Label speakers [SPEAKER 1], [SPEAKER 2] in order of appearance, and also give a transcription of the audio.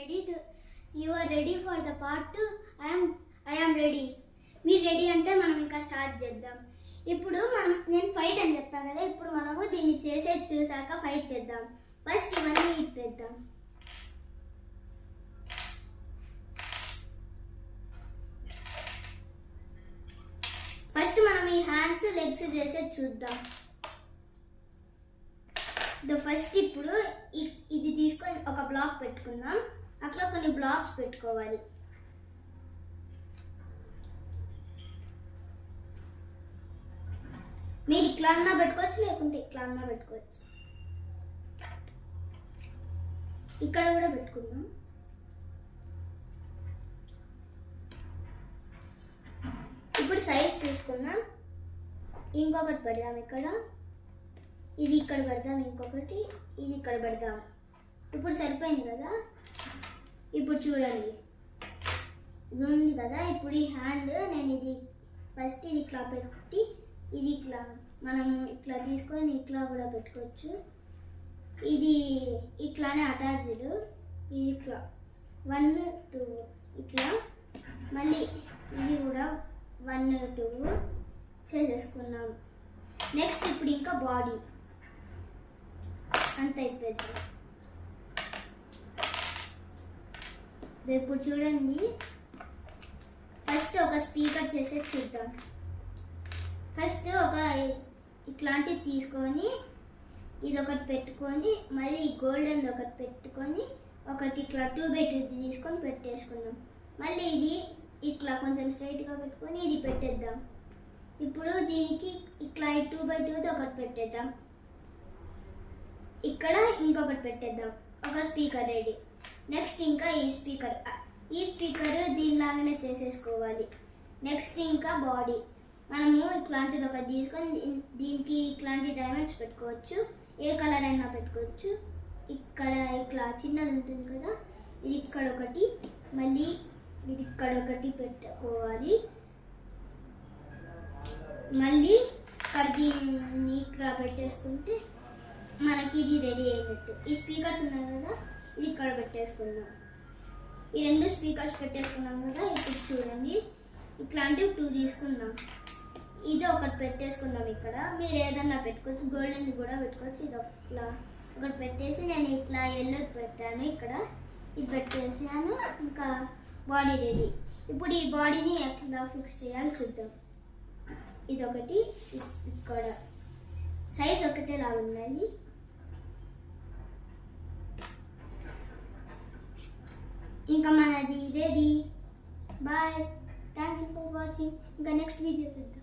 [SPEAKER 1] You are ready for the part 2. I am ready. మీరు ready అంటే మనం ఇంకా స్టార్ట్ చేద్దాం. ఇప్పుడు నేను ఫైట్ అని చెప్పాను కదా, ఇప్పుడు మనము దీన్ని చేసేది చూసాక ఫైట్ చేద్దాం. ఫస్ట్ ఇవన్నీ ఇప్పేద్దాం. ఫస్ట్ మనం ఈ హ్యాండ్స్ లెగ్స్ చేసేది చూద్దాం. ఫస్ట్ ఇప్పుడు ఇది తీసుకొని ఒక బ్లాక్ పెట్టుకుందాం. అట్లా కొన్ని బ్లాక్స్ పెట్టుకోవాలి. మీరు ఇట్లా అన్నా పెట్టుకోవచ్చు, లేకుంటే ఇట్లా అన్నా పెట్టుకోవచ్చు. ఇక్కడ కూడా పెట్టుకుందాం. ఇప్పుడు సైజ్ చూసుకుందాం. ఇంకొకటి పెడదాం. ఇది ఇక్కడ పెడదాం. ఇంకొకటి ఇది ఇక్కడ పెడదాం. ఇప్పుడు సరిపోయింది కదా. ఇప్పుడు చూడండి, ఇది ఉంది కదా. ఇప్పుడు ఈ హ్యాండ్ నేను ఇది ఫస్ట్ ఇది ఇట్లా పెట్టి, ఇది ఇట్లా మనం ఇట్లా తీసుకొని ఇట్లా కూడా పెట్టుకోవచ్చు. ఇది ఇట్లానే అటాచ్డ్. ఇది ఇట్లా 1 2 ఇట్లా, మళ్ళీ ఇది కూడా 1 2 చేసేసుకున్నాం. నెక్స్ట్ ఇప్పుడు ఇంకా బాడీ అంత అయిపోయింది. ఇప్పుడు చూడండి, ఫస్ట్ ఒక స్పీకర్ చేసేది చూద్దాం. ఫస్ట్ ఒక ఇట్లాంటివి తీసుకొని ఇది ఒకటి పెట్టుకొని, మళ్ళీ గోల్డెన్ ఒకటి పెట్టుకొని, ఒకటి ఇట్లా 2x2 తీసుకొని పెట్టేసుకుందాం. మళ్ళీ ఇది ఇట్లా కొంచెం స్ట్రైట్గా పెట్టుకొని ఇది పెట్టేద్దాం. ఇప్పుడు దీనికి ఇట్లా 2x2 ఒకటి పెట్టేద్దాం. ఇక్కడ ఇంకొకటి పెట్టేద్దాం. ఒక స్పీకర్ రెడీ. నెక్స్ట్ ఇంకా ఈ స్పీకర్ దీనిలాగానే చేసేసుకోవాలి. నెక్స్ట్ ఇంకా బాడీ మనము ఇట్లాంటిది ఒకటి తీసుకొని దీనికి ఇట్లాంటి డైమండ్స్ పెట్టుకోవచ్చు. ఏ కలర్ అయినా పెట్టుకోవచ్చు. ఇక్కడ ఇట్లా చిన్నది ఉంటుంది కదా, ఇది ఇక్కడ ఒకటి, మళ్ళీ ఇది ఇక్కడ ఒకటి పెట్టుకోవాలి. మళ్ళీ దీన్ని ఇట్లా పెట్టేసుకుంటే మనకి ఇది రెడీ అయినట్టు. ఈ స్పీకర్స్ ఉన్నాయి కదా, ఇది ఇక్కడ పెట్టేసుకుందాం. ఈ 2 స్పీకర్స్ పెట్టేసుకున్నాం కదా. ఇప్పుడు చూడండి, ఇట్లాంటివి 2 తీసుకుందాం. ఇది ఒకటి పెట్టేసుకుందాం. ఇక్కడ మీరు ఏదన్నా పెట్టుకోవచ్చు, గోల్డెన్ కూడా పెట్టుకోవచ్చు. ఇది ఒకటి పెట్టేసి నేను ఇట్లా ఎల్లో పెట్టాను. ఇక్కడ ఇది పెట్టేసాను. ఇంకా బాడీ రెడీ. ఇప్పుడు ఈ బాడీని ఎట్లా ఫిక్స్ చేయాలి చూద్దాం. ఇదొకటి, ఇక్కడ సైజ్ ఒకటేలా ఉన్నాయి. ఇంకా మనది ready. Bye, thank you for watching. ఇంకా నెక్స్ట్ వీడియో చూద్దాం.